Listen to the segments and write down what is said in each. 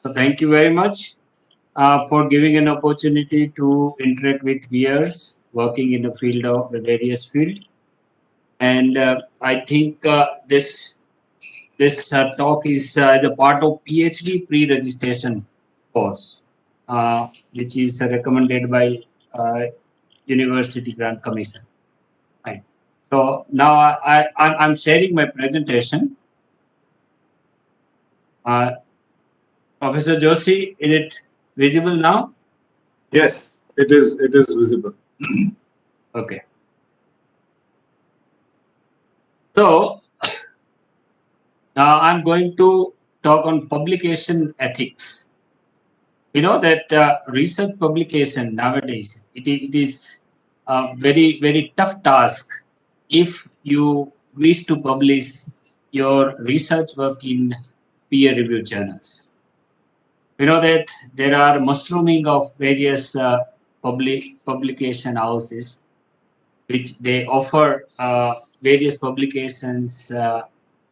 So thank you very much for giving an opportunity to interact with viewers working in the field of the various field. And I think this talk is the part of PhD pre-registration course, which is recommended by uh, University Grant Commission. Right. So now I'm sharing my presentation. Uh, Professor Joshi, is it visible now? Yes, it is. It is visible. Okay. So now I'm going to talk on publication ethics. You know that research publication nowadays it is a very tough task if you wish to publish your research work in peer-reviewed journals. You know that there are mushrooming of various publication houses which they offer various publications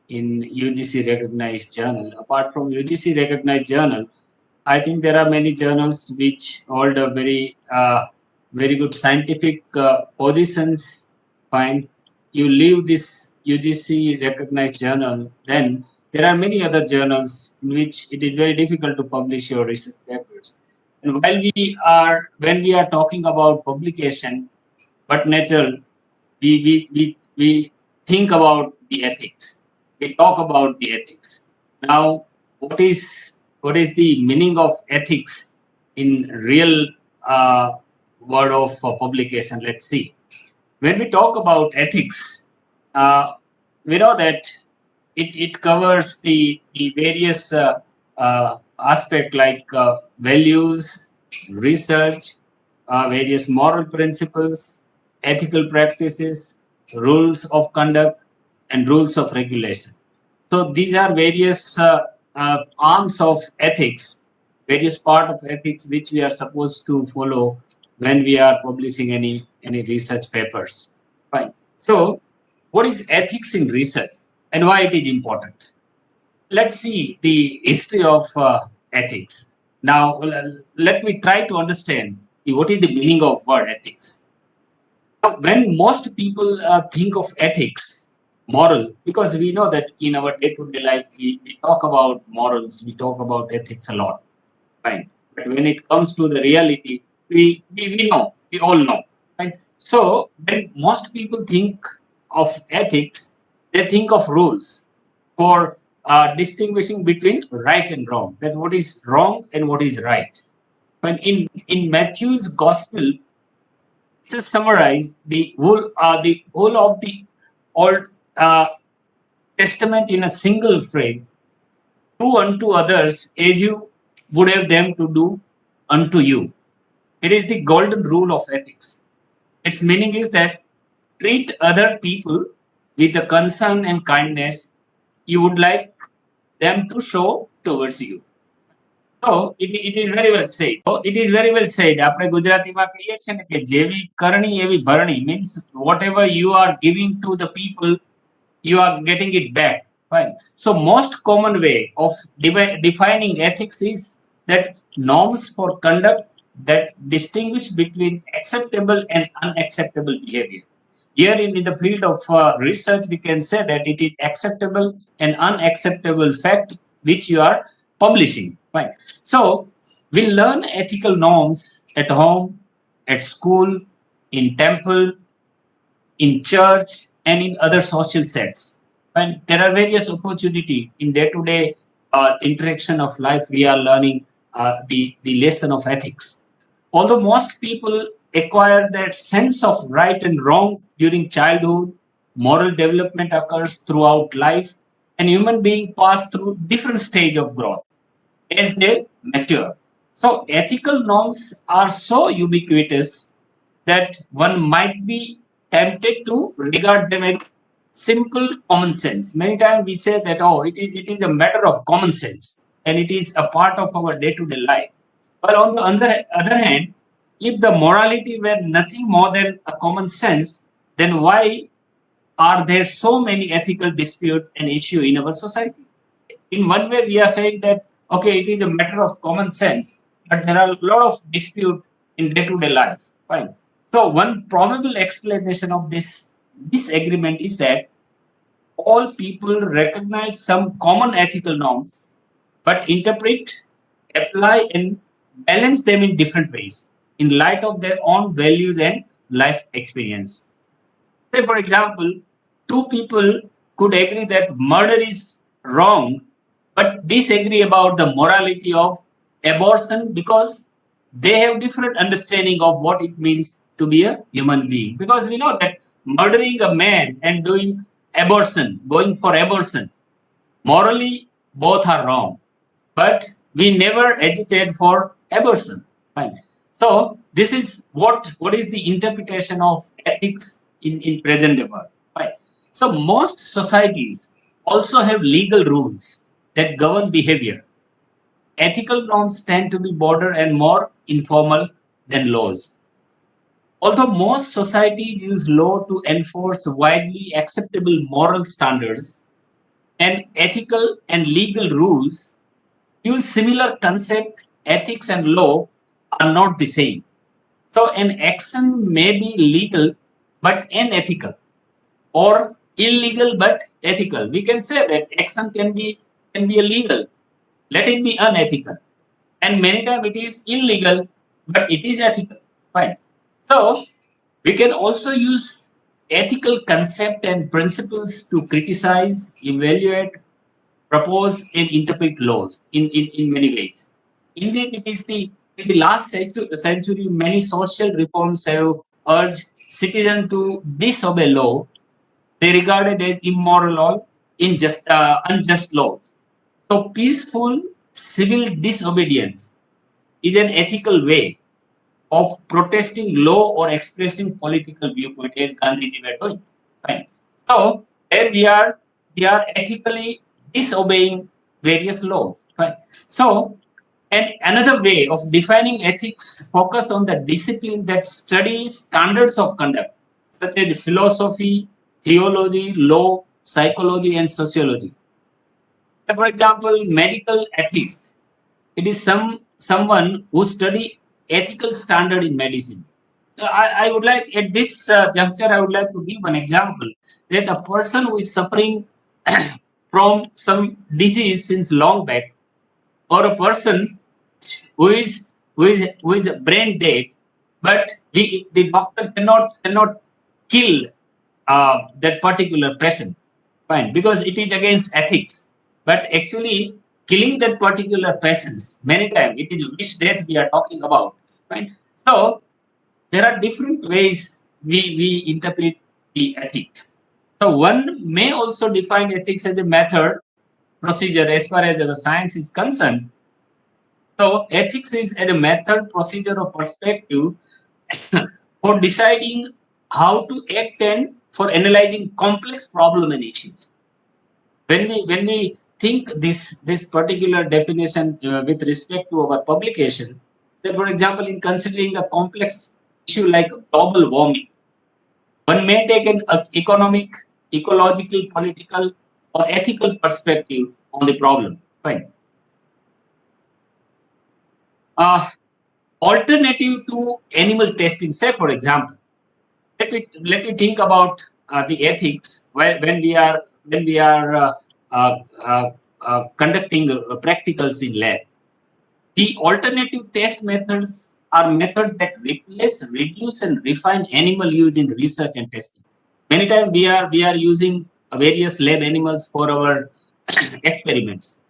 in UGC recognized journal. Apart from UGC recognized journal, I think there are many journals which hold a very good scientific positions. Fine, you leave this UGC recognized journal, then there are many other journals in which it is very difficult to publish your research papers. And when we are talking about publication, but natural, we think about the ethics. We talk about the ethics. Now, what is the meaning of ethics in real word of publication? Let's see. When we talk about ethics, we know that it covers the various aspect like values, research, various moral principles, ethical practices, rules of conduct, and rules of regulation. So these are various arms of ethics, various part of ethics which we are supposed to follow when we are publishing any research papers. Fine. So, what is ethics in research and why it is important? Let's see the history of ethics. Now, let me try to understand what is the meaning of word ethics. Now, when most people think of ethics, moral, because we know that in our day-to-day life, we talk about morals, we talk about ethics a lot, right? But when it comes to the reality, we know, we all know, right? So when most people think of ethics, they think of rules for distinguishing between right and wrong, that what is wrong and what is right. When in Matthew's gospel, just summarize the whole of the Old Testament in a single phrase: "Do unto others as you would have them to do unto you." It is the golden rule of ethics. Its meaning is that treat other people with the concern and kindness you would like them to show towards you. So it is very well said. So it is very well said. આપણે ગુજરાતીમાં કહીએ છીએ ને કે જેવી કરણી એવી ભરણી, means whatever you are giving to the people, you are getting it back. Fine. So most common way of defining ethics is that norms for conduct that distinguish between acceptable and unacceptable behavior. Here in the field of research, we can say that it is acceptable and unacceptable fact which you are publishing. Right. So we learn ethical norms at home, at school, in temple, in church, and in other social sets. And there are various opportunity in day-to-day interaction of life. We are learning the lesson of ethics. Although most people acquire that sense of right and wrong during childhood, moral development occurs throughout life, and human beings pass through different stage of growth as they mature. So ethical norms are so ubiquitous that one might be tempted to regard them as simple common sense. Many times we say that, oh, it is a matter of common sense and it is a part of our day-to-day life. But on the other hand, if the morality were nothing more than a common sense, then why are there so many ethical disputes and issues in our society? In one way, we are saying that, Okay, it is a matter of common sense, but there are a lot of dispute in day-to-day life. Fine. So one probable explanation of this disagreement is that all people recognize some common ethical norms, but interpret, apply, and balance them in different ways in light of their own values and life experience. Say, for example, two people could agree that murder is wrong, but disagree about the morality of abortion because they have different understanding of what it means to be a human being. Because we know that murdering a man and doing abortion, going for abortion, morally both are wrong, but we never agitate for abortion. Fine. So this is what is the interpretation of ethics in present day world. Fine. So most societies also have legal rules that govern behavior. Ethical norms tend to be broader and more informal than laws. Although most societies use law to enforce widely acceptable moral standards, and ethical and legal rules use similar concept, ethics and law are not the same. So an action may be legal but unethical, or illegal but ethical. We can say that action can be illegal, let it be unethical. And many times it is illegal, but it is ethical. Fine. So we can also use ethical concept and principles to criticize, evaluate, propose and interpret laws in many ways. Indeed, it is in the last century, many social reforms have urged citizens to disobey law they regarded as immoral or unjust laws. So, peaceful civil disobedience is an ethical way of protesting law or expressing political viewpoint, as Gandhiji were doing. Right? So, there we are ethically disobeying various laws. Right? So, and another way of defining ethics focus on the discipline that studies standards of conduct, such as philosophy, theology, law, psychology, and sociology. For example, medical ethics. It is someone who study ethical standard in medicine. I would like at this juncture I would like to give an example that a person who is suffering from some disease since long back, or a person who is brain dead, but the doctor cannot kill that particular person. Fine, because it is against ethics. But actually, killing that particular persons many times it is wish death we are talking about. Fine. So there are different ways we interpret the ethics. So one may also define ethics as a method procedure as far as the science is concerned. So ethics is a method, procedure, or perspective for deciding how to act and for analyzing complex problem and issues. When we think this particular definition with respect to our publication, say for example, in considering a complex issue like global warming, one may take an economic, ecological, political, or ethical perspective on the problem. Fine. Uh, Alternative to animal testing, say for example, let me think about the ethics when we are uh, uh, conducting practicals in lab. The alternative test methods are methods that replace, reduce, and refine animal use in research and testing. Many times we are using various lab animals for our experiments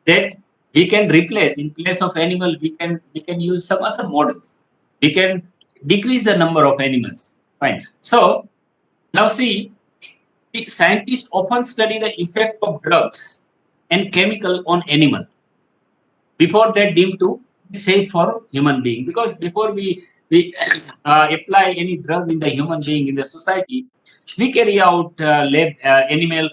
that we can replace in place of animal. We can use some other models. We can decrease the number of animals. Fine. So now see, the scientists often study the effect of drugs and chemical on animal before they deem to be safe for human being. Because before we apply any drug in the human being in the society, we carry out lab animal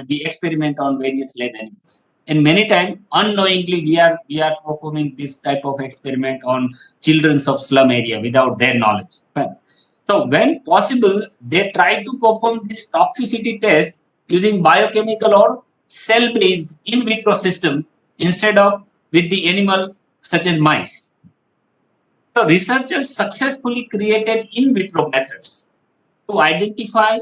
the experiment on various lab animals. And many times unknowingly we are performing this type of experiment on children of slum area without their knowledge. Right? So when possible, they try to perform this toxicity test using biochemical or cell-based in vitro system instead of with the animal such as mice. So researchers successfully created in vitro methods to identify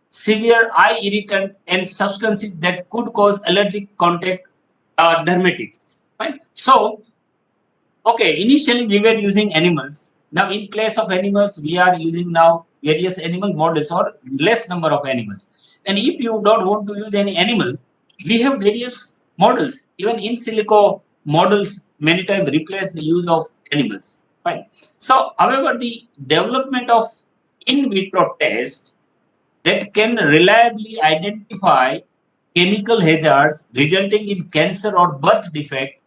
severe eye irritant and substances that could cause allergic contact dermatitis. Right? So, okay, initially we were using animals. Now, in place of animals, we are using now various animal models or less number of animals. And if you don't want to use any animal, we have various models. Even in silico models many times replace the use of animals. Fine. So, however, the development of in vitro test that can reliably identify chemical hazards resulting in cancer or birth defect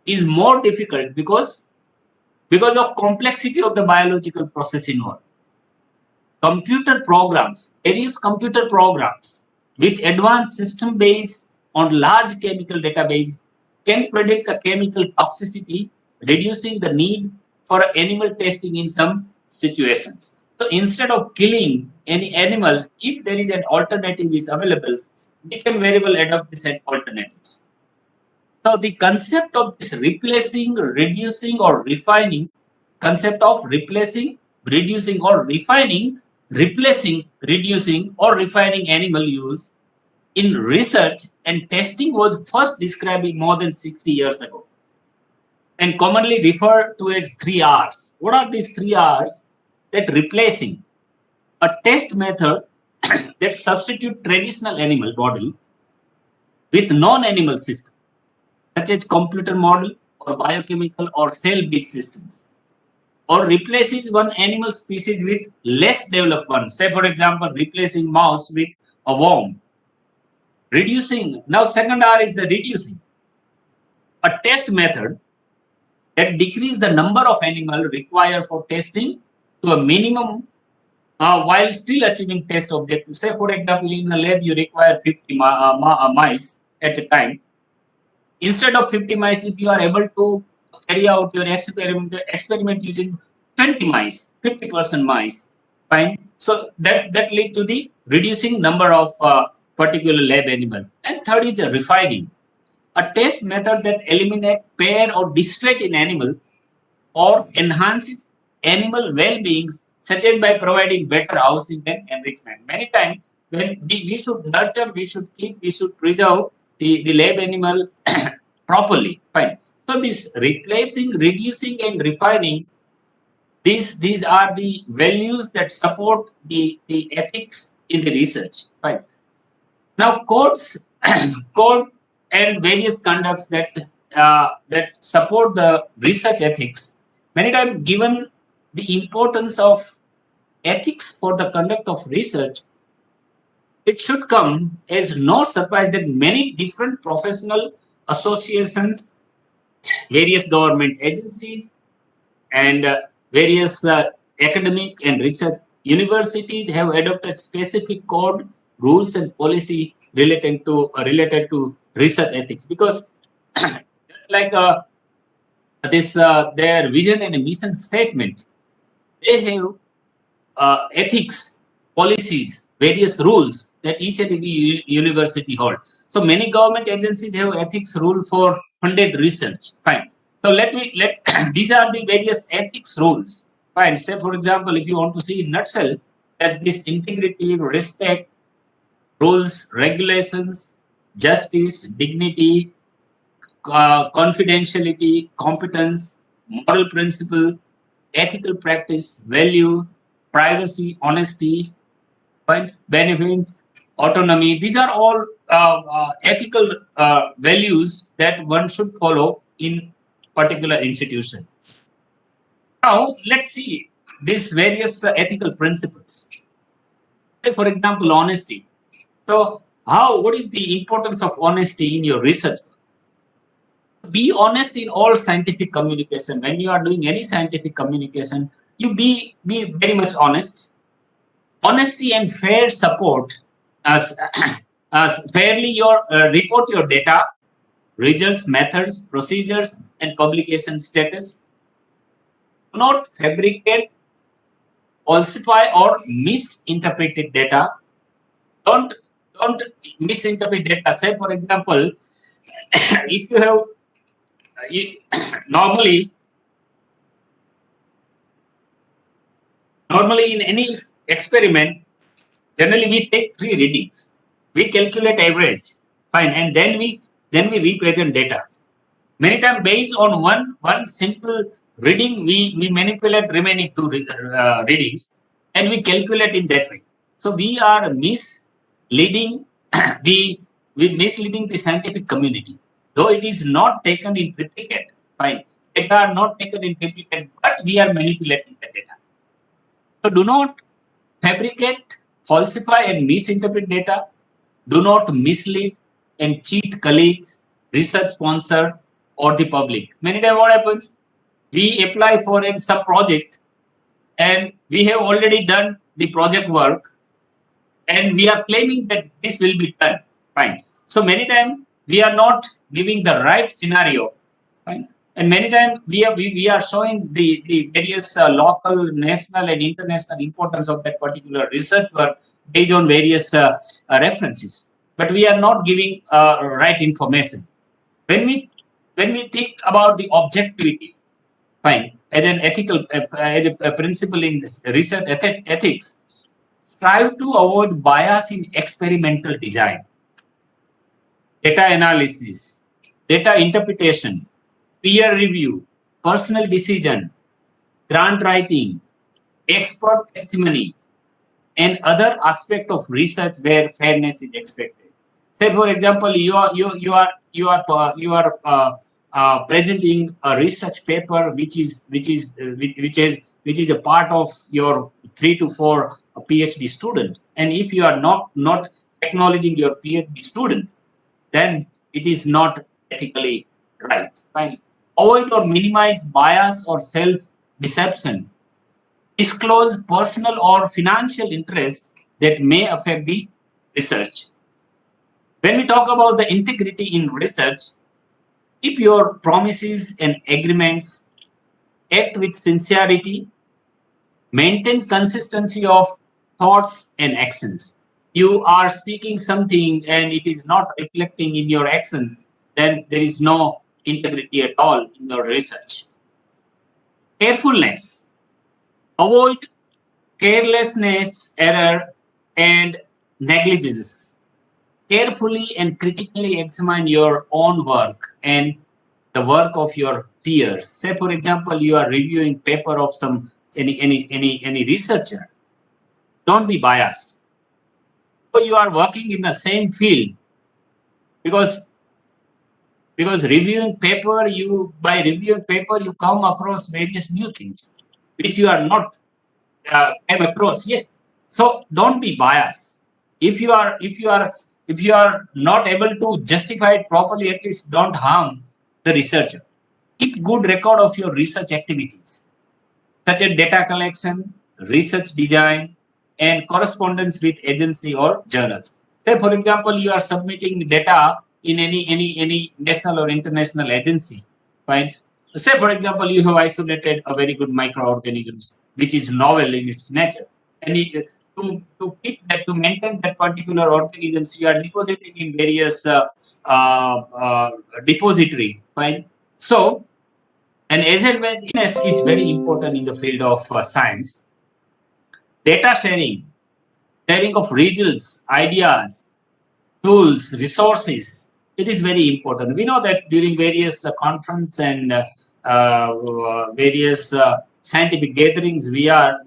is more difficult because of complexity of the biological process involved. Computer programs, various computer programs with advanced system based on large chemical database can predict a chemical toxicity, reducing the need for animal testing in some situations. So instead of killing any animal, if there is an alternative is available, we can very well adopt this alternatives. So the concept of this replacing, reducing, or refining, concept of replacing, reducing, or refining, replacing, reducing, or refining animal use in research and testing was first described more than 60 years ago and commonly referred to as 3 R's. What are these 3 R's? That replacing a test method that substitute traditional animal model with non-animal system such as computer model or biochemical or cell-based systems, or replaces one animal species with less developed one. Say, for example, replacing mouse with a worm. Reducing. Now, second R is the reducing. A test method that decrease the number of animals required for testing to a minimum while still achieving test objectives. Say, for example, in a lab, you require 50 mice at a time. Instead of 50 mice, if you are able to carry out your experiment using 20 mice, 50% mice, fine. So that lead to the reducing number of particular lab animal. And third is the refining, a test method that eliminate pair or distress in animal or enhances animal well-being, such as by providing better housing and enrichment. Many times, when we should nurture, we should keep, we should preserve the lab animal properly. Fine. So this replacing, reducing, and refining, these are the values that support the ethics in the research. Fine. Now, codes, code and various conducts that support the research ethics. Many times, given the importance of ethics for the conduct of research, it should come as no surprise that many different professional associations, various government agencies, and various academic and research universities have adopted specific code, rules, and policy related to research ethics. Because just like this, their vision and mission statement, they have ethics, policies, various rules that each and every university hold. So many government agencies have ethics rule for funded research. Fine. So let these are the various ethics rules. Fine. Say for example, if you want to see in nutshell, that this integrity, respect, rules, regulations, justice, dignity, confidentiality, competence, moral principle, ethical practice, value, privacy, honesty, right, benefits, autonomy. These are all ethical values that one should follow in particular institution. Now, let's see these various ethical principles. Say, for example, honesty. So, what is the importance of honesty in your research? Be honest in all scientific communication. When you are doing any scientific communication, you be very much honest. Honesty and fair support as as fairly your report your data, results, methods, procedures, and publication status. Do not fabricate, falsify, or misinterpret data. Don't misinterpret data. Say, for example, if you have you- normally, normally in any experiment, generally we take three readings. We calculate average, fine, and then we represent data. Many times based on one simple reading, we manipulate remaining two readings, and we calculate in that way. So we are misleading the we misleading the scientific community, though it is not taken in triplicate. Fine, data are not taken in triplicate, but we are manipulating the data. So do not fabricate, falsify, and misinterpret data. Do not mislead and cheat colleagues, research sponsor, or the public. Many times, what happens? We apply for some project, and we have already done the project work, and we are claiming that this will be done. Fine. So many times we are not giving the right scenario. Fine. And many times we are showing the various local, national, and international importance of that particular research work based on various references. But we are not giving right information. When we when we think about the objectivity, fine, as an ethical as a principle in research ethics, strive to avoid bias in experimental design, data analysis, data interpretation, peer review, personal decision, grant writing, expert testimony, and other aspect of research where fairness is expected. Say, for example, presenting a research paper which is a part of your 3 to 4 PhD student, and if you are not acknowledging your PhD student, then it is not ethically right. Fine. Avoid or minimize bias or self deception. Disclose personal or financial interest that may affect the research. When we talk about the integrity in research, keep your promises and agreements, act with sincerity, maintain consistency of thoughts and actions. You are speaking something and it is not reflecting in your action, then there is no integrity at all in your research. Carefulness. Avoid carelessness, error, and negligence. Carefully and critically examine your own work and the work of your peers. Say, for example, you are reviewing paper of any researcher. Don't be biased. So you are working in the same field, because reviewing paper, you come across various new things which you are not came across yet. So don't be biased. If you are not able to justify it properly, at least don't harm the researcher. Keep good record of your research activities, such as data collection, research design, and correspondence with agency or journals. Say, for example, you are submitting data in any national or international agency. Fine. Say, for example, you have isolated a very good microorganisms, which is novel in its nature, and to maintain that particular organisms, you are depositing in various depository. Fine. So, and agentness is very important in the field of science. Data sharing of results, ideas, tools, resources. It is very important. We know that during various conference and various scientific gatherings, we are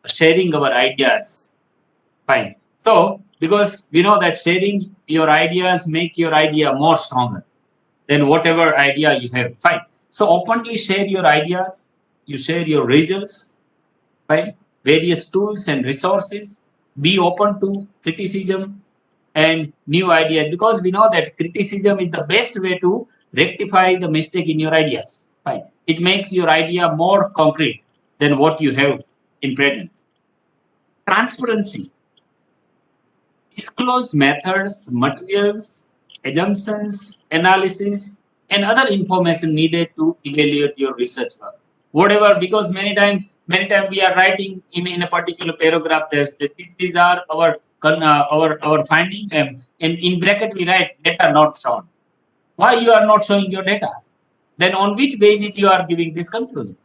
sharing our ideas. Fine. So because we know that sharing your ideas make your idea more stronger than whatever idea you have. Fine. So openly share your ideas, you share your results, fine, various tools and resources. Be open to criticism and new ideas, because we know that criticism is the best way to rectify the mistake in your ideas. Fine. It makes your idea more concrete than what you have in present. Transparency. Disclose methods, materials, assumptions, analysis, and other information needed to evaluate your research work. Whatever, because many time we are writing in a particular paragraph, these are our our finding, and in bracket we write data not shown. Why you are not showing your data? Then on which basis you are giving this conclusion?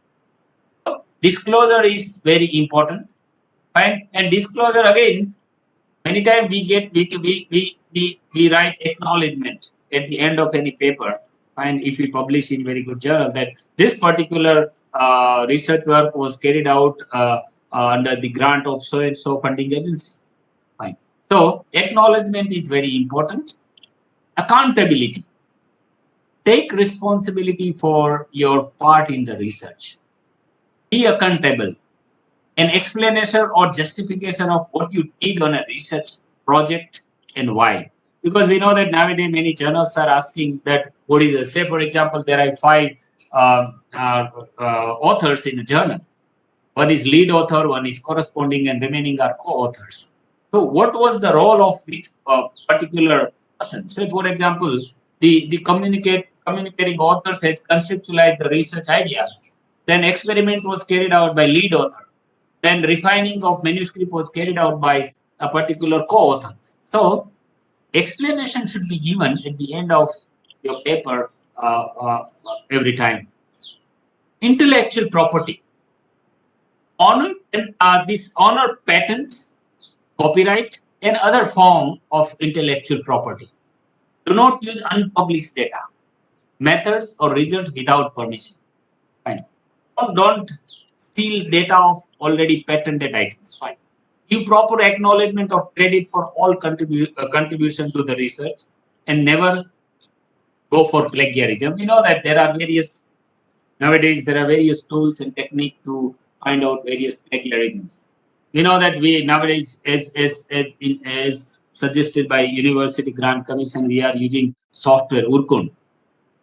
So disclosure is very important. Fine. And disclosure again, many times we write acknowledgement at the end of any paper. And if we publish in very good journal that this particular research work was carried out under the grant of so and so funding agency. Fine. So acknowledgement is very important. Accountability. Take responsibility for your part in the research. Be accountable. An explanation or justification of what you did on a research project and why. Because we know that nowadays many journals are asking that what is it? Say, for example, there are five authors in a journal. One is lead author, one is corresponding, and remaining are co-authors. So, what was the role of each particular person? Say, for example, the communicating author has conceptualized the research idea. Then experiment was carried out by lead author. Then refining of manuscript was carried out by a particular co-author. So explanation should be given at the end of your paper every time. Intellectual property. Honor this honor patents, copyright, and other form of intellectual property. Do not use unpublished data, methods, or results without permission. Fine. Don't steal data of already patented items. Fine. Give proper acknowledgement of credit for all contribution to the research and never go for plagiarism. We know that there are nowadays there are various tools and technique to find out various plagiarisms. We know that we nowadays, as suggested by University Grant Commission, we are using software Urkun.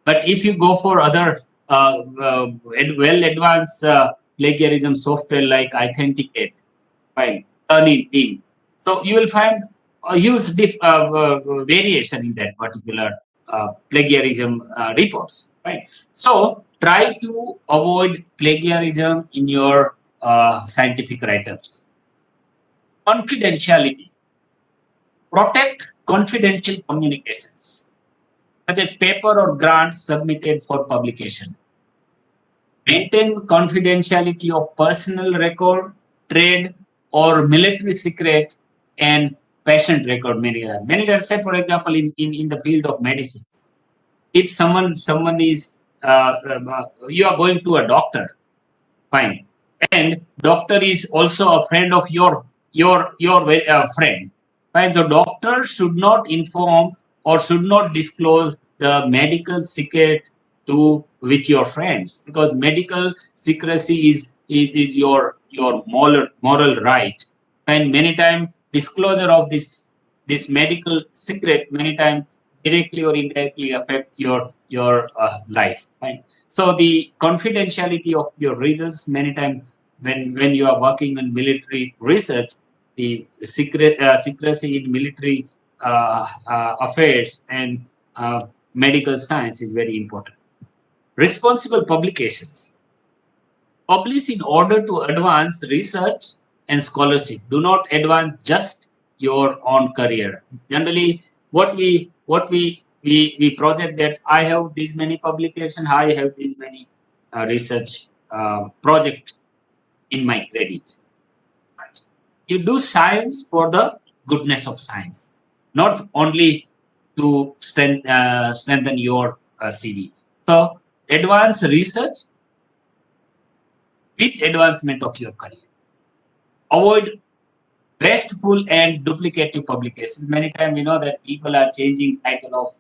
But if you go for other well advanced plagiarism software like Authenticate, fine, Turnitin, so you will find a huge variation in that particular plagiarism reports, right? So try to avoid plagiarism in your scientific write-ups. Confidentiality. Protect confidential communications, such as paper or grants submitted for publication. Maintain confidentiality of personal record, trade, or military secret and patient record. Many times, say for example, in the field of medicine, if someone is you are going to a doctor, fine, and doctor is also a friend of your friend, fine. The doctor should not inform or should not disclose the medical secret to with your friends, because medical secrecy is your moral right, and many times disclosure of this medical secret many times directly or indirectly affect your life, right? So the confidentiality of your results many times when you are working in military research, the secrecy in military affairs and medical science is very important. Responsible publications. Publish in order to advance research and scholarship. Do not advance just your own career. Generally, we project that I have these many publications, I have these many research project in my credit. You do science for the goodness of science, not only to strengthen your CV. So, advance research with advancement of your career. Avoid wasteful and duplicative publications. Many times we know that people are changing title of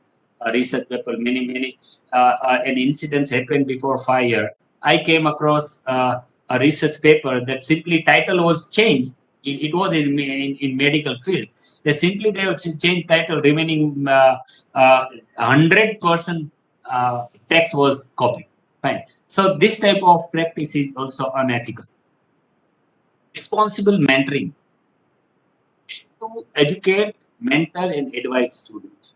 research paper. Many an incidents happened before 5 years. I came across a research paper that simply title was changed. It was in medical field. They would change title, remaining 100% text was copied. Fine. So this type of practice is also unethical. Responsible mentoring. To educate, mentor, and advise students.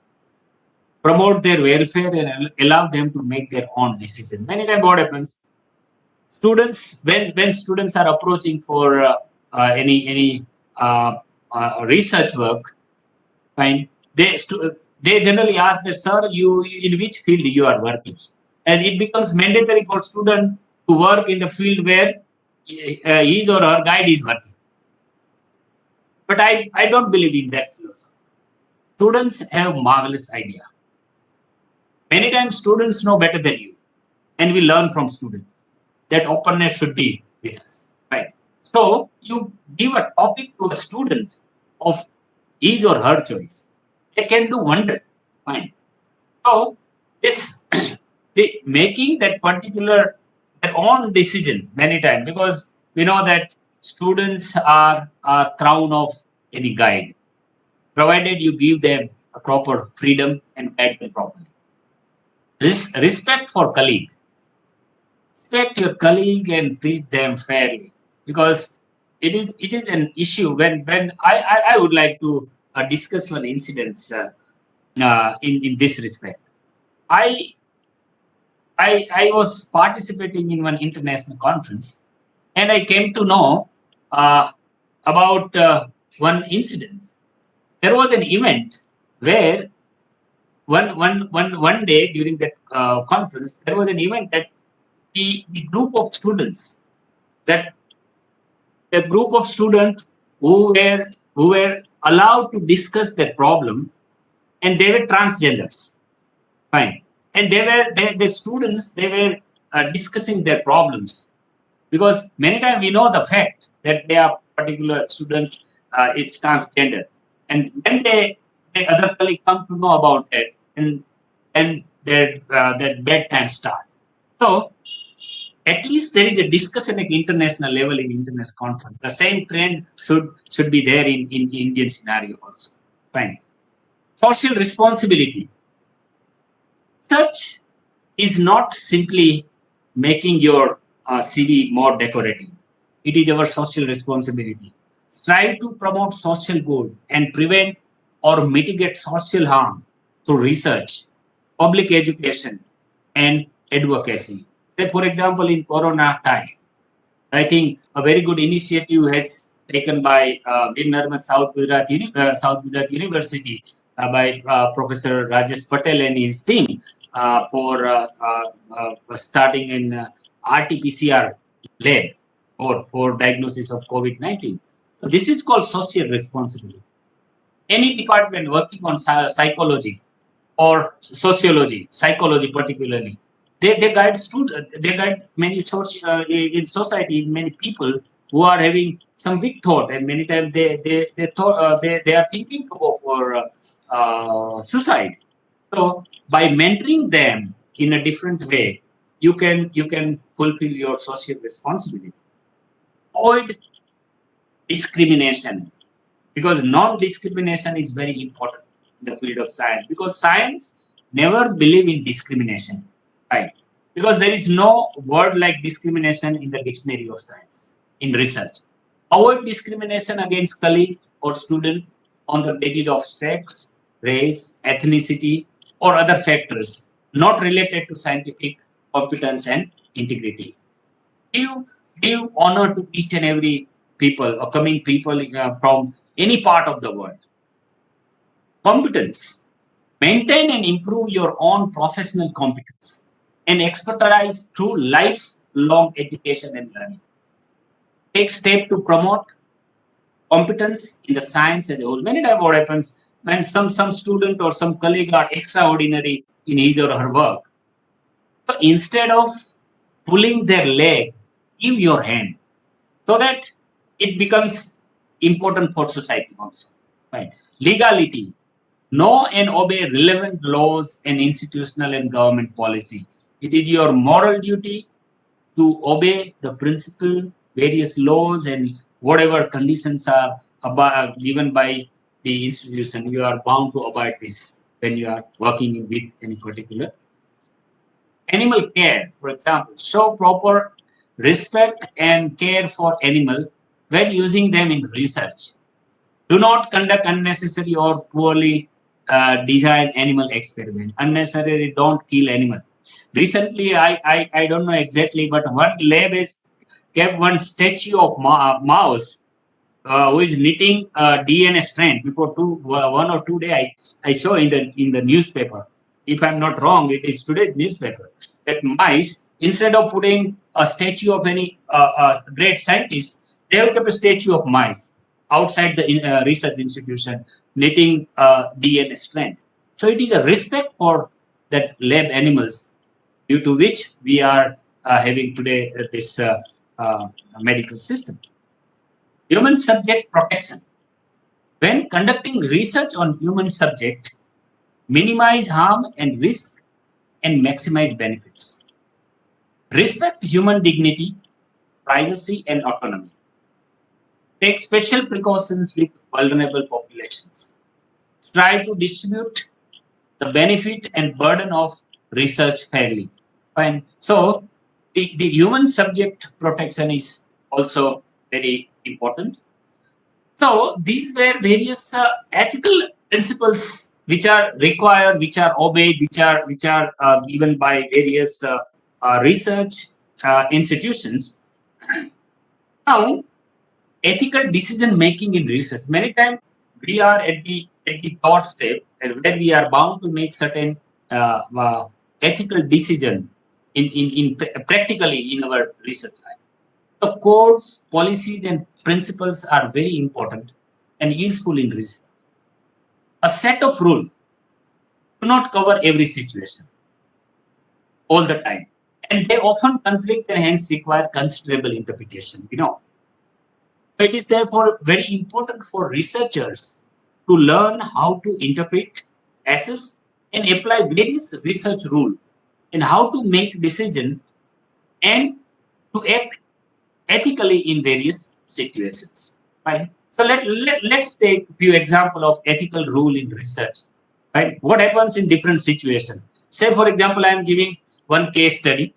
Promote their welfare and allow them to make their own decisions. Many times what happens, students, when students are approaching for any research work, fine, they generally ask that, sir, you in which field you are working, and it becomes mandatory for student to work in the field where his or her guide is working. But I don't believe in that philosophy. Students have marvelous idea. Many times students know better than you, and we learn from students. That openness should be with us, right? So you give a topic to a student of his or her choice, they can do wonder. Fine. So this the making that particular their own decision many times, because we know that students are a crown of any guide, provided you give them a proper freedom and guide them properly. Respect for colleague. Respect your colleague and treat them fairly, because it is an issue when I would like to discuss one incident in this respect. I I was participating in one international conference, and I came to know about one incident. There was an event where one day during that conference, there was an event that the group of students, that the group of students who were allowed to discuss their problem, and they were transgenders. Fine. And the students, they were discussing their problems, because many times we know the fact that they are particular students, it's transgender. And when the other colleague come to know about it, and that bad time start. So at least there is a discussion at international level in international conference. The same trend should be there in Indian scenario also. Fine. Social responsibility. Such is not simply making your CV more decorative. It is our social responsibility. Strive to promote social good and prevent or mitigate social harm through research, public education, and advocacy. Say, for example, in Corona time, I think a very good initiative has taken by South Gujarat University by Professor Rajesh Patel and his team for starting an RT-PCR lab for diagnosis of COVID-19. So this is called social responsibility. Any department working on psychology or sociology, psychology particularly, they guide students, they guide many in society, many people who are having some weak thought, and many times they are thinking to go for suicide. So by mentoring them in a different way, you can fulfill your social responsibility. Avoid discrimination, because non-discrimination is very important in the field of science, because science never believe in discrimination, right? Because there is no word like discrimination in the dictionary of science in research. Avoid discrimination against colleague or student on the basis of sex, race, ethnicity, or other factors not related to scientific competence and integrity. Give give honor to each and every people or coming people from any part of the world. Competence. Maintain and improve your own professional competence and expertise through lifelong education and learning. Take steps to promote competence in the science as a whole. Many times what happens when some student or some colleague are extraordinary in his or her work. So instead of pulling their leg, give your hand, so that it becomes important for society also. Right. Legality. Know and obey relevant laws and institutional and government policy. It is your moral duty to obey the principle, various laws, and whatever conditions are given by the institution. You are bound to abide this when you are working with any particular. Animal care, for example, show proper respect and care for animal when using them in research. Do not conduct unnecessary or poorly designed animal experiment. Unnecessarily, don't kill animal. Recently, I don't know exactly, but one lab has kept one statue of mouse, who is knitting a DNA strand before 1 or 2 days. I saw in the newspaper. If I'm not wrong, it is today's newspaper that mice, instead of putting a statue of any great scientist, they have kept a statue of mice outside the research institution knitting DNA strand. So it is a respect for that lab animals, due to which we are having today this medical system. Human subject protection. When conducting research on human subject, minimize harm and risk and maximize benefits. Respect human dignity, privacy, and autonomy. Take special precautions with vulnerable populations. Try to distribute the benefit and burden of research fairly. Fine. So the human subject protection is also very important. So these were various ethical principles which are required, which are obeyed, which are given by various research institutions. Now, ethical decision making in research. Many times we are at the thought step, and where we are bound to make certain ethical decision in practically in our research life. The codes, policies, and principles are very important and useful in research. A set of rules do not cover every situation all the time, and they often conflict and hence require considerable interpretation. So it is therefore very important for researchers to learn how to interpret, assess, and apply various research rules and how to make decisions and to act ethically in various situations. Right? So let's take a few examples of ethical rule in research. Right? What happens in different situations? Say, for example, I am giving one case study.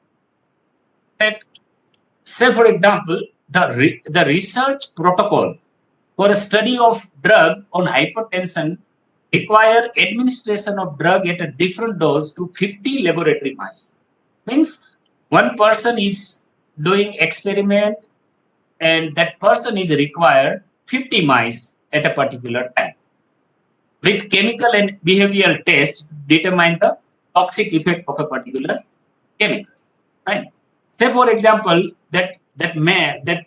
That, say, for example, the research protocol for a study of drug on hypertension require administration of drug at a different dose to 50 laboratory mice. Means one person is doing experiment and that person is required 50 mice at a particular time. With chemical and behavioral tests determine the toxic effect of a particular chemical. Right? Say, for example, that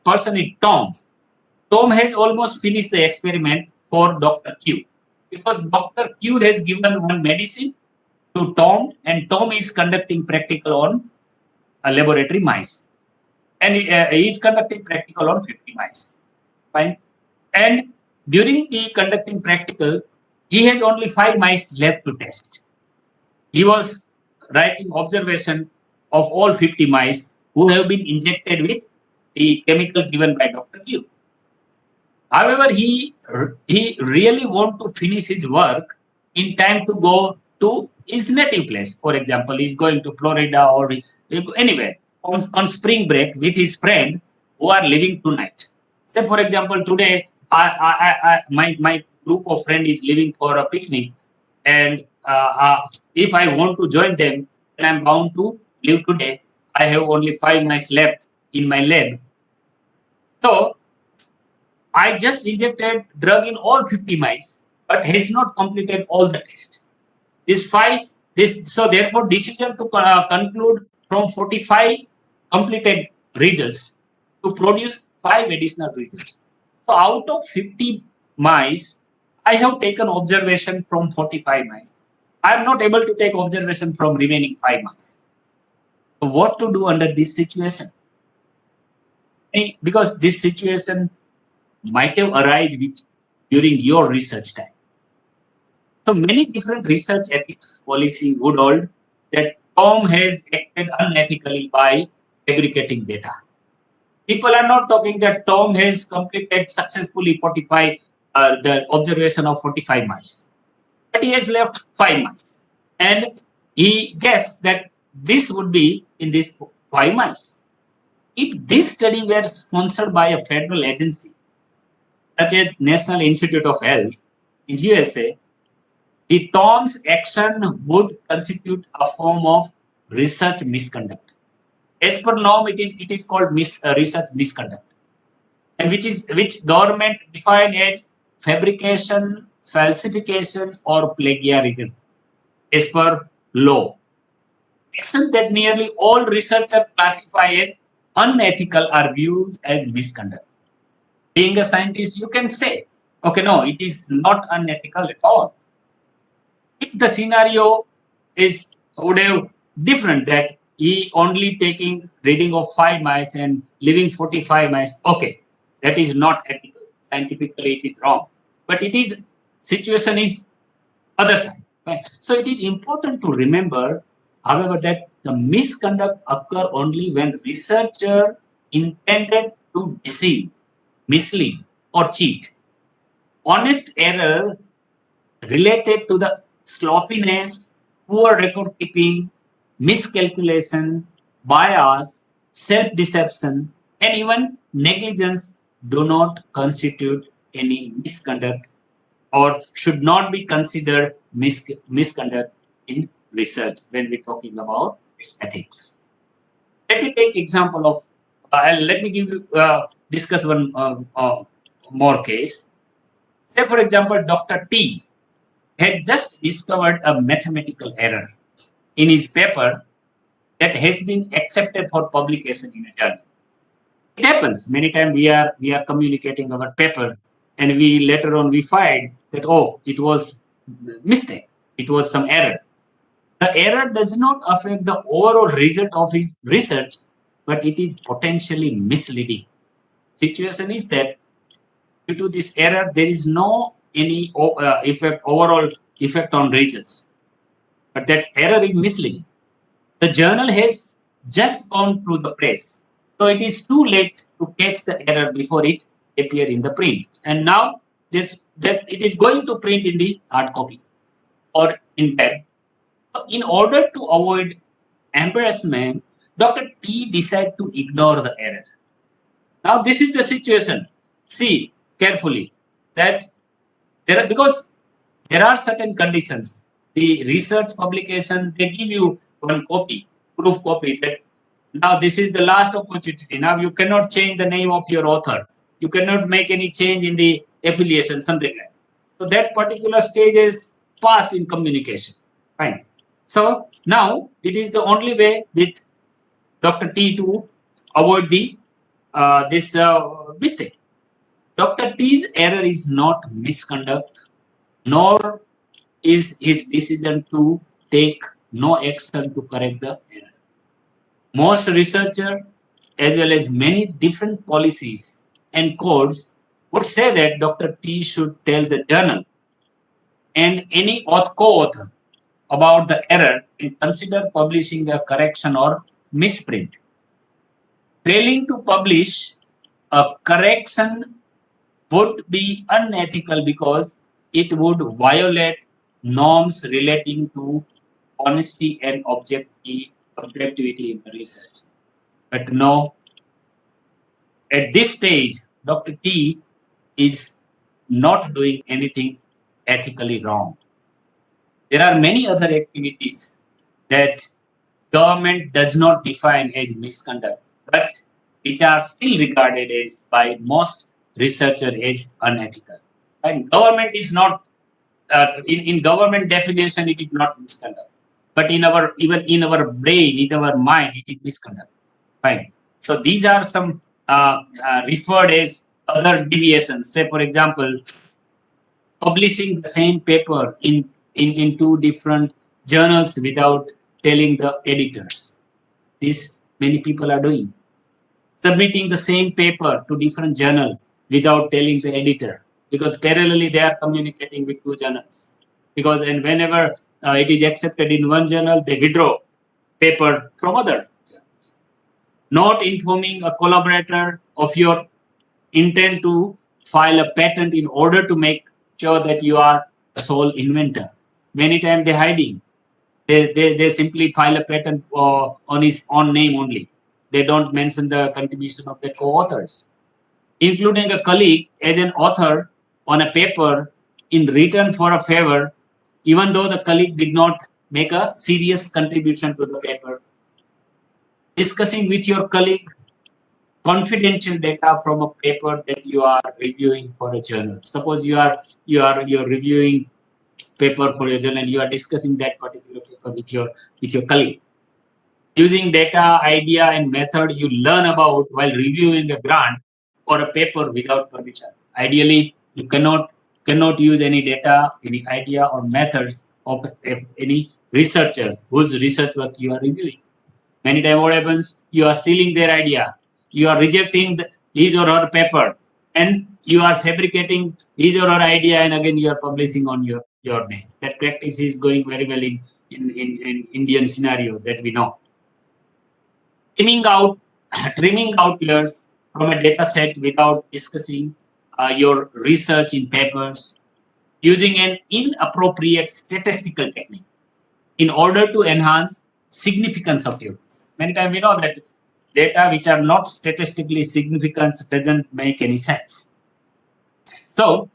person is Tom. Tom has almost finished the experiment for Dr. Q, because Dr. Q has given one medicine to Tom, and Tom is conducting practical on a laboratory mice, and he is conducting practical on 50 mice. Fine. And during the conducting practical, he has only 5 mice left to test. He was writing observation of all 50 mice who have been injected with the chemical given by Dr. Q. However, he really want to finish his work in time to go to his native place. For example, he's going to Florida or anywhere on spring break with his friend who are living tonight. Say, for example, today my group of friends is leaving for a picnic, and if I want to join them, then I'm bound to leave today. I have only 5 mice left in my lab. So I just injected drug in all 50 mice, but has not completed all the tests. So therefore decision to conclude from 45 completed results to produce 5 additional results. So out of 50 mice, I have taken observation from 45 mice. I am not able to take observation from remaining 5 mice. So what to do under this situation? Because this situation might have arisen during your research time. So many different research ethics policy would hold that Tom has acted unethically by fabricating data. People are not talking that Tom has completed successfully 45 the observation of 45 mice, but he has left 5 mice, and he guessed that this would be in these 5 mice. If this study were sponsored by a federal agency such as National Institute of Health in USA, the Tom's action would constitute a form of research misconduct. As per norm, it is called research misconduct. and which government define as fabrication, falsification, or plagiarism as per law. Action that nearly all researchers classify as unethical are viewed as misconduct. Being a scientist, you can say, okay, no, it is not unethical at all. If the scenario is would have different, that he only taking reading of 5 mice and living 45 mice, okay, that is not ethical. Scientifically, it is wrong. But it is situation is other side. Right? So it is important to remember, however, that the misconduct occur only when researcher intended to deceive, mislead, or cheat. Honest error related to the sloppiness, poor record keeping, miscalculation, bias, self deception, and even negligence do not constitute any misconduct or should not be considered misconduct in research when we're talking about this ethics. Let me take example of, let me give you, discuss one more case. Say, for example, Dr. T had just discovered a mathematical error in his paper that has been accepted for publication in a journal. It happens many times. We are communicating our paper, and we later on we find that, oh, it was mistake. It was some error. The error does not affect the overall result of his research, but it is potentially misleading. Situation is that due to this error, there is no any overall effect on results, but that error is misleading. The journal has just gone through the press, so it is too late to catch the error before it appear in the print. And now this that it is going to print in the hard copy or in web. So in order to avoid embarrassment, Dr. T decided to ignore the error. Now this is the situation. See carefully that there are, because there are certain conditions. The research publication, they give you one copy, proof copy, that now this is the last opportunity. Now you cannot change the name of your author. You cannot make any change in the affiliation, something like that. So that particular stage is passed in communication. Fine. So now it is the only way with Dr. T to avoid the this mistake. Dr. T's error is not misconduct, nor is his decision to take no action to correct the error. Most researchers, as well as many different policies and codes, would say that Dr. T should tell the journal and any co-author about the error and consider publishing a correction or misprint. Failing to publish a correction would be unethical because it would violate norms relating to honesty and objectivity in the research. But no, at this stage, Dr. T is not doing anything ethically wrong. There are many other activities that government does not define as misconduct, but which are still regarded as by most researchers as unethical. And government is not in government definition it is not misconduct, but in our even in our brain, in our mind, it is misconduct. Fine. So these are some referred as other deviations. Say, for example, publishing the same paper in two different journals without telling the editors. This many people are doing. Submitting the same paper to different journal without telling the editor, because parallelly they are communicating with two journals. Because and whenever it is accepted in one journal, they withdraw paper from other journals. Not informing a collaborator of your intent to file a patent in order to make sure that you are the sole inventor. Many times they're hiding. They simply file a patent on his own name only. They don't mention the contribution of the co-authors. Including a colleague as an author on a paper in return for a favor, even though the colleague did not make a serious contribution to the paper. Discussing with your colleague confidential data from a paper that you are reviewing for a journal. Suppose you're reviewing paper for your journal, you are discussing that particular paper with your colleague. Using data, idea, and method you learn about while reviewing a grant or a paper without permission. Ideally, you cannot use any data, any idea, or methods of any researcher whose research work you are reviewing. Many times, what happens? You are stealing their idea, you are rejecting his or her paper, and you are fabricating his or her idea, and again you are publishing on your name. That practice is going very well in Indian scenario that we know. Trimming out trimming outliers from a data set without discussing your research in papers, using an inappropriate statistical technique in order to enhance significance of your research. Many times we know that data which are not statistically significant doesn't make any sense. So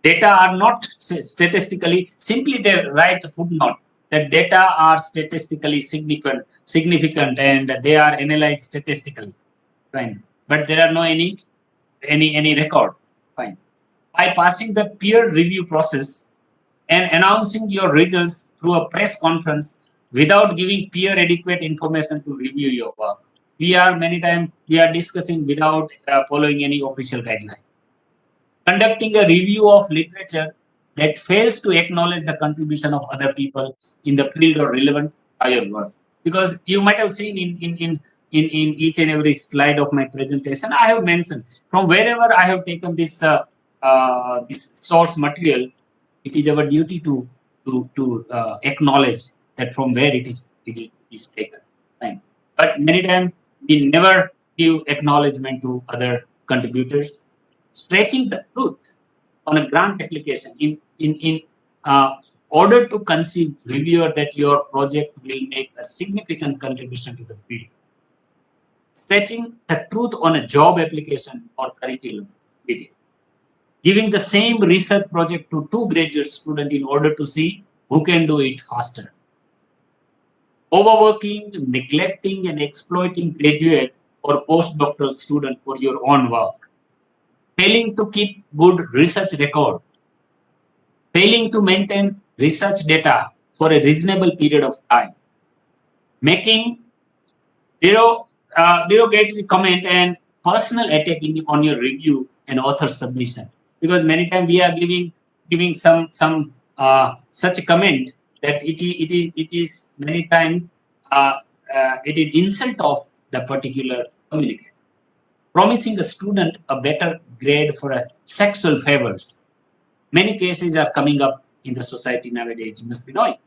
data are not statistically, simply they write a footnote that data are statistically significant and they are analyzed statistically. Fine. But there are no any record. Fine. By passing the peer review process and announcing your results through a press conference without giving peer adequate information to review your work. We are many times we are discussing without following any official guideline. Conducting a review of literature that fails to acknowledge the contribution of other people in the field or relevant to your work. Because you might have seen in each and every slide of my presentation, I have mentioned from wherever I have taken this source material, it is our duty to acknowledge that from where it is taken. Right? But many times we never give acknowledgement to other contributors. Stretching the truth on a grant application in order to conceive reviewer that your project will make a significant contribution to the field. Stretching the truth on a job application or curriculum video. Giving the same research project to two graduate students in order to see who can do it faster. Overworking, neglecting, and exploiting graduate or postdoctoral student for your own work. Failing to keep good research record. Failing to maintain research data for a reasonable period of time. Making derogatory comment and personal attacking on your review and author submission. Because many times we are giving some such a comment that it is many times it is insult of the particular communicator. Promising a student a better grade for a sexual favors. Many cases are coming up in the society nowadays, you must be knowing.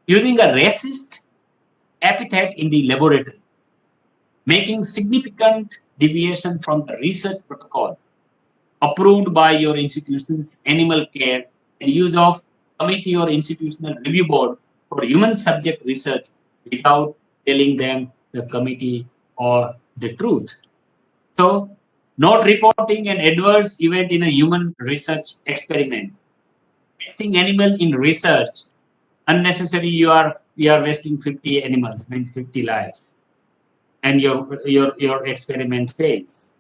Using a racist epithet in the laboratory. Making significant deviation from the research protocol approved by your institution's animal care and use of committee or institutional review board for human subject research without telling them the committee or the truth. So, not reporting an adverse event in a human research experiment. Testing animal in research. Unnecessary, we are wasting 50 animals, mean 50 lives. And your experiment fails.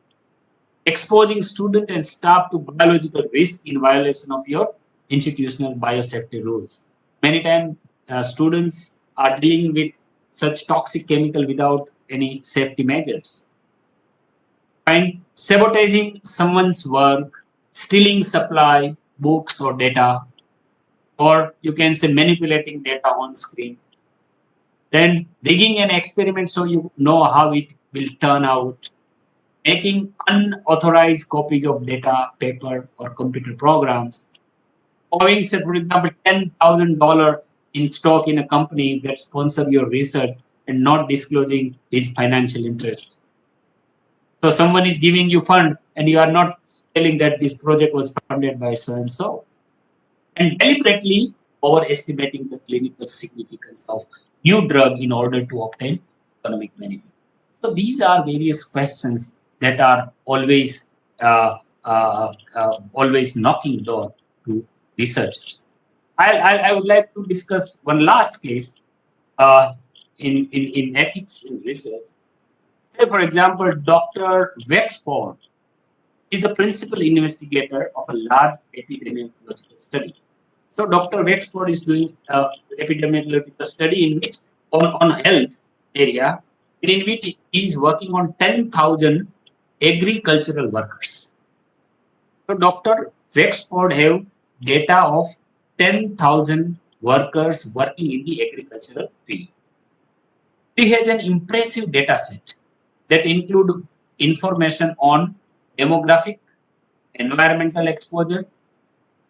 Exposing student and staff to biological risk in violation of your institutional biosafety rules. Many times students are dealing with such toxic chemical without any safety measures. And sabotaging someone's work, stealing supply, books or data, or you can say manipulating data on screen. Then rigging an experiment so you know how it will turn out. Making unauthorized copies of data, paper, or computer programs. Owing, say, for example, $10,000 in stock in a company that sponsors your research and not disclosing its financial interest. So someone is giving you fund and you are not telling that this project was funded by so and so. And deliberately overestimating the clinical significance of new drug in order to obtain economic benefit. So these are various questions that are always always knocking door to researchers. I would like to discuss one last case in ethics in research. Say, for example, Dr. Wexford is the principal investigator of a large epidemiological study. So Dr. Wexford is doing epidemiological study in which on health area, in which he is working on 10,000 agricultural workers. So Dr. Wexford have data of 10,000 workers working in the agricultural field. She has an impressive data set that include information on demographic, environmental exposure,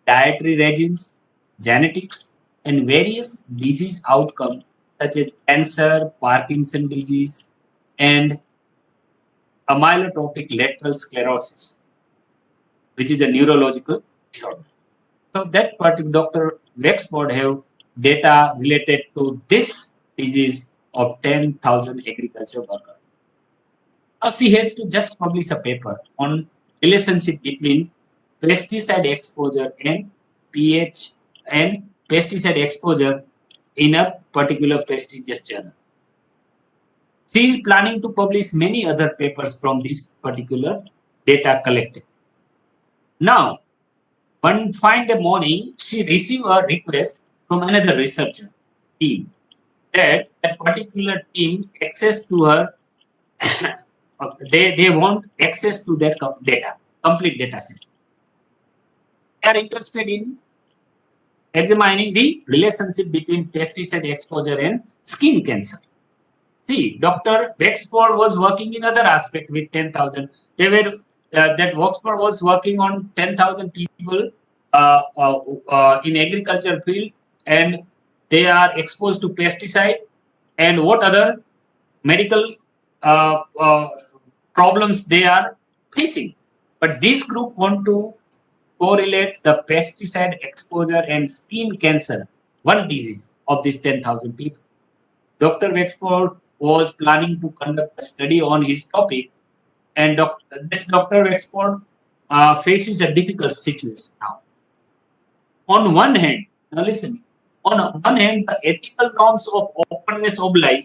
dietary regimes, genetics, and various disease outcomes such as cancer, Parkinson disease, and amyotrophic lateral sclerosis, which is a neurological disorder. So that particular Dr. Wexford have data related to this disease of 10,000 agriculture workers. Now she has to just publish a paper on relationship between pesticide exposure and pH and pesticide exposure in a particular prestigious journal. She is planning to publish many other papers from this particular data collected. Now, one fine day morning, she received a request from another researcher team that particular team access to her. They want access to their data, complete data set. They are interested in examining the relationship between pesticide exposure and skin cancer. See, Dr. Wexford was working in other aspect with 10,000. They were that Wexford was working on 10,000 people in agriculture field, and they are exposed to pesticide and what other medical uh, uh, problems they are facing. But this group want to correlate the pesticide exposure and skin cancer, one disease of these 10,000 people. Dr. Wexford was planning to conduct a study on his topic, and this Dr. Wexford faces a difficult situation now. On one hand, now listen, on one hand, the ethical norms of openness oblige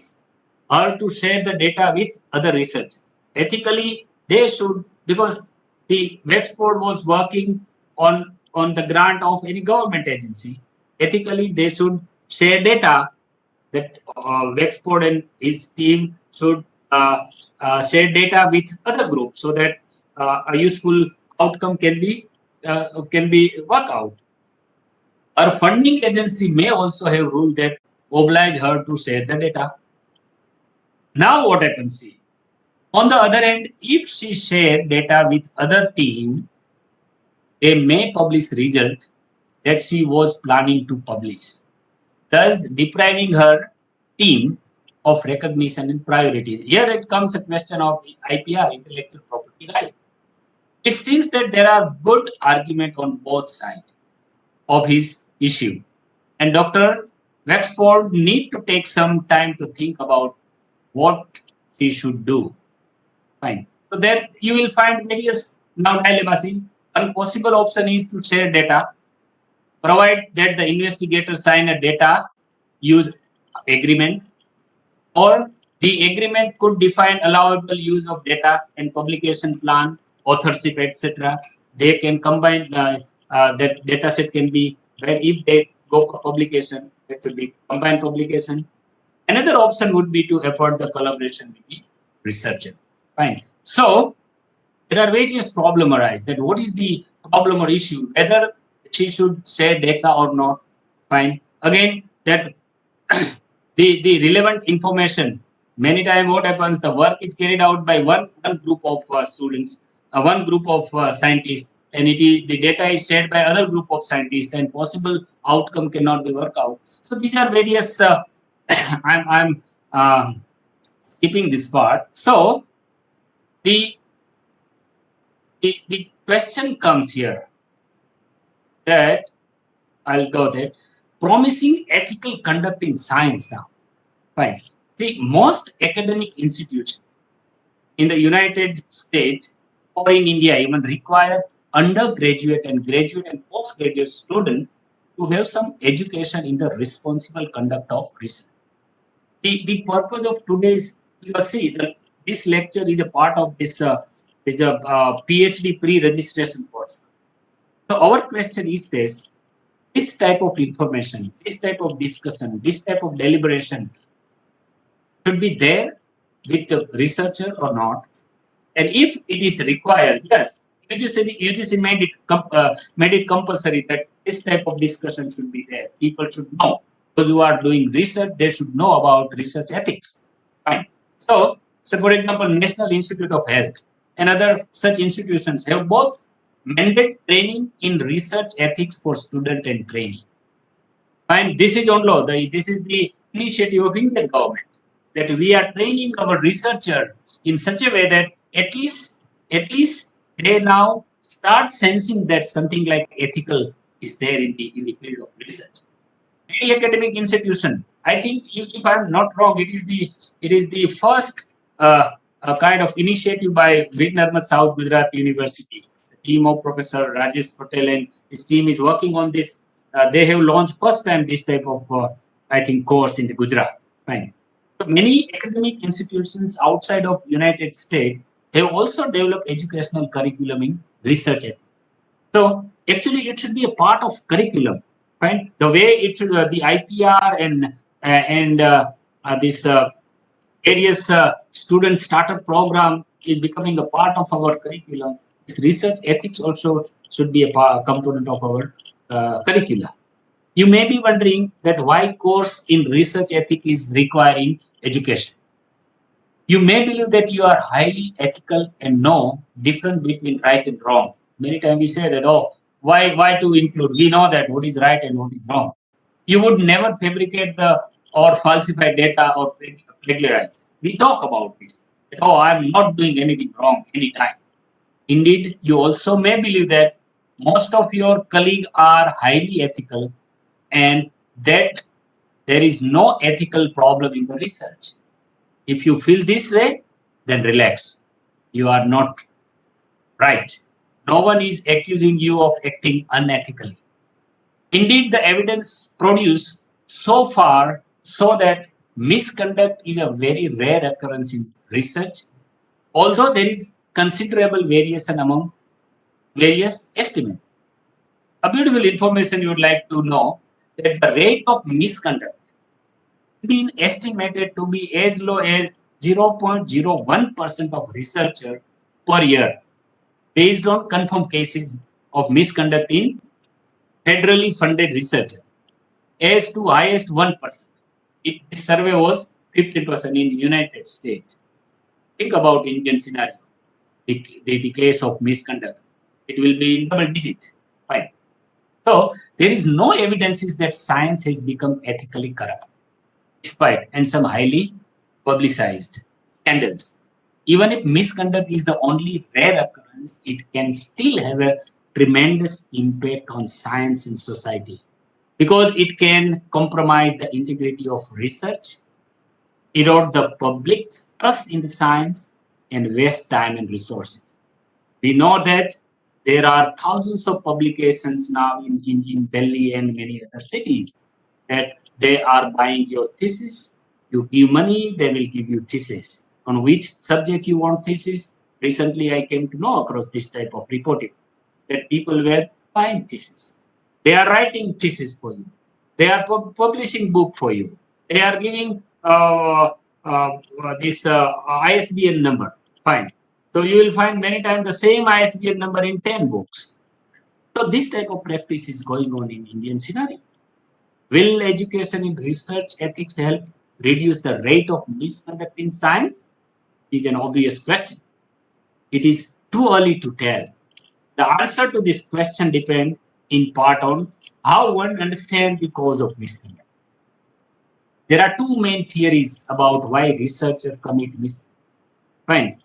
her to share the data with other research. Ethically, they should, because the Wexford was working on the grant of any government agency. Ethically, they should share data that Wexford and his team should share data with other groups so that a useful outcome can be worked out. Her funding agency may also have rule that oblige her to share the data. Now what happens? See, on the other hand, if she share data with other team, they may publish result that she was planning to publish, thus depriving her team of recognition and priority. Here it comes a question of IPR, intellectual property right. It seems that there are good arguments on both sides of his issue, and Dr. Wexford need to take some time to think about what he should do. Fine. So there you will find various now dilemmas. One possible option is to share data, provide that the investigator sign a data use agreement, or the agreement could define allowable use of data and publication plan, authorship, etc. They can combine that data set can be where if they go for publication, it will be combined publication. Another option would be to afford the collaboration with the researcher. Fine. So there are various problems arise. That what is the problem or issue? Whether she should share data or not. Fine. Again, that the relevant information. Many times, what happens? The work is carried out by one group of students, one group of scientists, and the data is shared by other group of scientists, and possible outcome cannot be worked out. So these are various. I'm skipping this part. So the the question comes here that I'll go there. Promising ethical conduct in science now. Fine. The most academic institutions in the United States or in India even require undergraduate and graduate and postgraduate students to have some education in the responsible conduct of research. The purpose of today's, you see, this lecture is a part of this PhD pre-registration course. So our question is this type of information, this type of discussion, this type of deliberation should be there with the researcher or not? And if it is required, yes, UGC made it compulsory that this type of discussion should be there. People should know. Those who are doing research, they should know about research ethics. Fine. So for example, National Institute of Health and other such institutions have both mandate training in research ethics for student and trainee. And this is on law. This is the initiative of Indian government that we are training our researcher in such a way that at least they now start sensing that something like ethical is there in the field of research. Any academic institution, I think, if I'm not wrong, it is the first kind of initiative by Vidnarmat South Gujarat University. The team of Professor Rajesh Patel and his team is working on this. They have launched first time this type of I think course in the Gujarat. Right. So many academic institutions outside of United States have also developed educational curriculum in research ethics. So actually, it should be a part of curriculum, right? The way it should, the IPR and this various student starter program is becoming a part of our curriculum. This research ethics also should be a component of our curricula. You may be wondering that why course in research ethics is requiring education. You may believe that you are highly ethical and know difference between right and wrong. Many times we say that, oh, why to include? We know that what is right and what is wrong. You would never fabricate the or falsify data or plagiarize. We talk about this. That, oh, I'm not doing anything wrong anytime. Indeed, you also may believe that most of your colleagues are highly ethical and that there is no ethical problem in the research. If you feel this way, then relax. You are not right. No one is accusing you of acting unethically. Indeed, the evidence produced so far show that misconduct is a very rare occurrence in research, although there is considerable variation among various estimates. A beautiful information you would like to know that the rate of misconduct has been estimated to be as low as 0.01% of researcher per year based on confirmed cases of misconduct in federally funded research as to highest 1%. This survey was 15% in the United States. Think about Indian scenario, the case of misconduct. It will be in double digit. Fine. So there is no evidences that science has become ethically corrupt, despite and some highly publicized scandals. Even if misconduct is the only rare occurrence, it can still have a tremendous impact on science and society because it can compromise the integrity of research, erode the public's trust in the science, and waste time and resources. We know that there are thousands of publications now in Delhi and many other cities that they are buying your thesis. You give money, they will give you thesis. On which subject you want thesis? Recently, I came to know across this type of reporting that people were buying thesis. They are writing thesis for you. They are publishing book for you. They are giving this ISBN number. Fine. So you will find many times the same ISBN number in 10 books. So this type of practice is going on in Indian scenario. Will education in research ethics help reduce the rate of misconduct in science? Is an obvious question. It is too early to tell. The answer to this question depends in part on how one understands the cause of misconduct. There are two main theories about why researchers commit misconduct. Fine.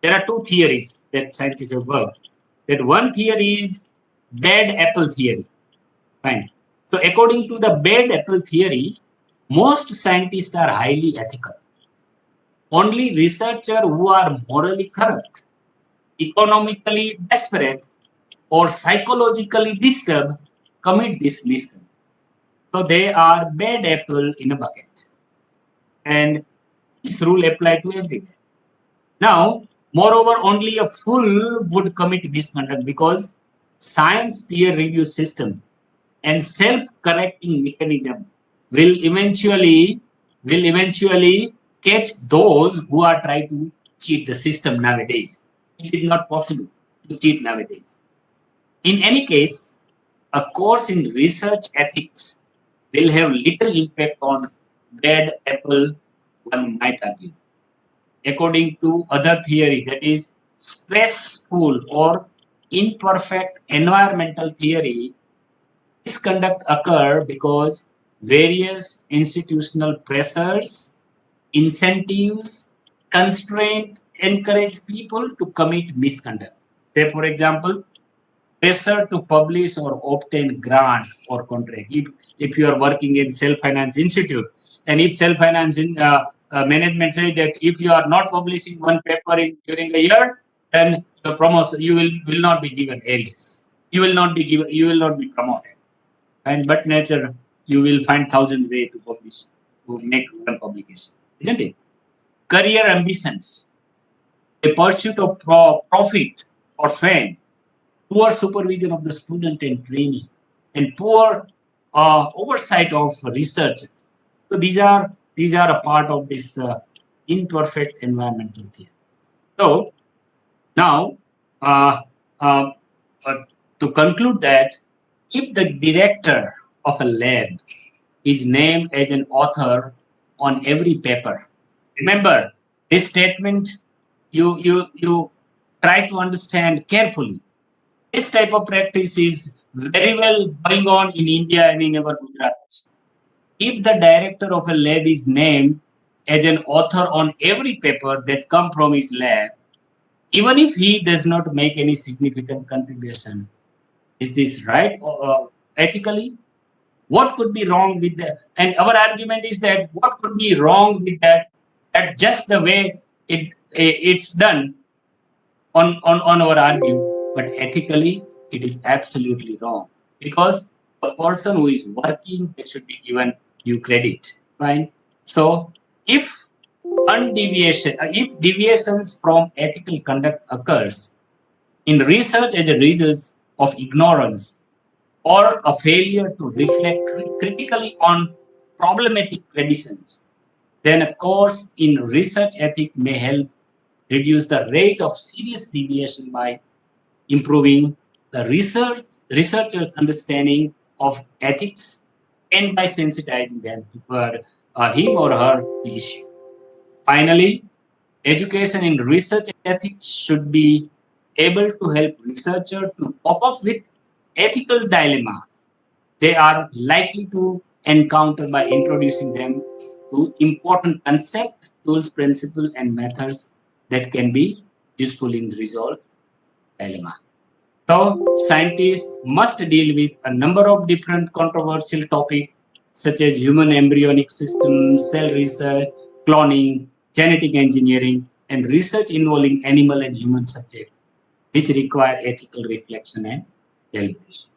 There are two theories that scientists have worked. That one theory is bad apple theory. Fine. So according to the bad apple theory, most scientists are highly ethical. Only researchers who are morally corrupt, economically desperate, or psychologically disturbed commit this misconduct. So they are bad apple in a bucket. And this rule applies to everyone. Now, moreover, only a fool would commit misconduct because science peer review system and self-correcting mechanism will eventually catch those who are trying to cheat the system nowadays. It is not possible to cheat nowadays. In any case, a course in research ethics will have little impact on bad apple, one might argue. According to other theory, that is stressful or imperfect environmental theory, misconduct occur because various institutional pressures, incentives, constraint encourage people to commit misconduct. Say, for example, pressure to publish or obtain grant or contract. If you are working in self-finance institute, and if self-finance management say that if you are not publishing one paper during the year, then the promotion you will not be given areas. You will not be promoted. And but nature, you will find thousands ways to publish, to make one publication, isn't it? Career ambitions, the pursuit of profit or fame, poor supervision of the student and trainee, and poor oversight of research. So these are a part of this imperfect environmental theory. So now, uh, uh, uh, to conclude that, if the director of a lab is named as an author on every paper, remember this statement. You try to understand carefully. This type of practice is very well going on in India and in our Gujarat. If the director of a lab is named as an author on every paper that come from his lab, even if he does not make any significant contribution, is this right ethically? What could be wrong with that? And our argument is that what could be wrong with that? That just the way it's done on our argue, but ethically it is absolutely wrong because a person who is working they should be given due credit. Fine. So if if deviations from ethical conduct occurs in research as a result of ignorance or a failure to reflect critically on problematic traditions, then a course in research ethics may help reduce the rate of serious deviation by improving the researchers' understanding of ethics and by sensitizing them to him or her the issue. Finally, education in research ethics should be able to help researchers to cope up with ethical dilemmas they are likely to encounter by introducing them to important concepts, tools, principles, and methods that can be useful in resolve dilemma. So, scientists must deal with a number of different controversial topics such as human embryonic systems, cell research, cloning, genetic engineering, and research involving animal and human subjects, which require ethical reflection and deliberation.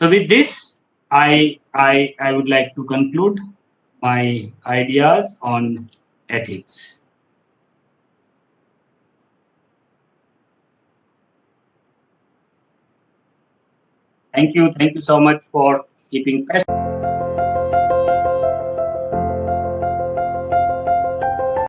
So, with this, I would like to conclude my ideas on ethics. Thank you so much for keeping patient.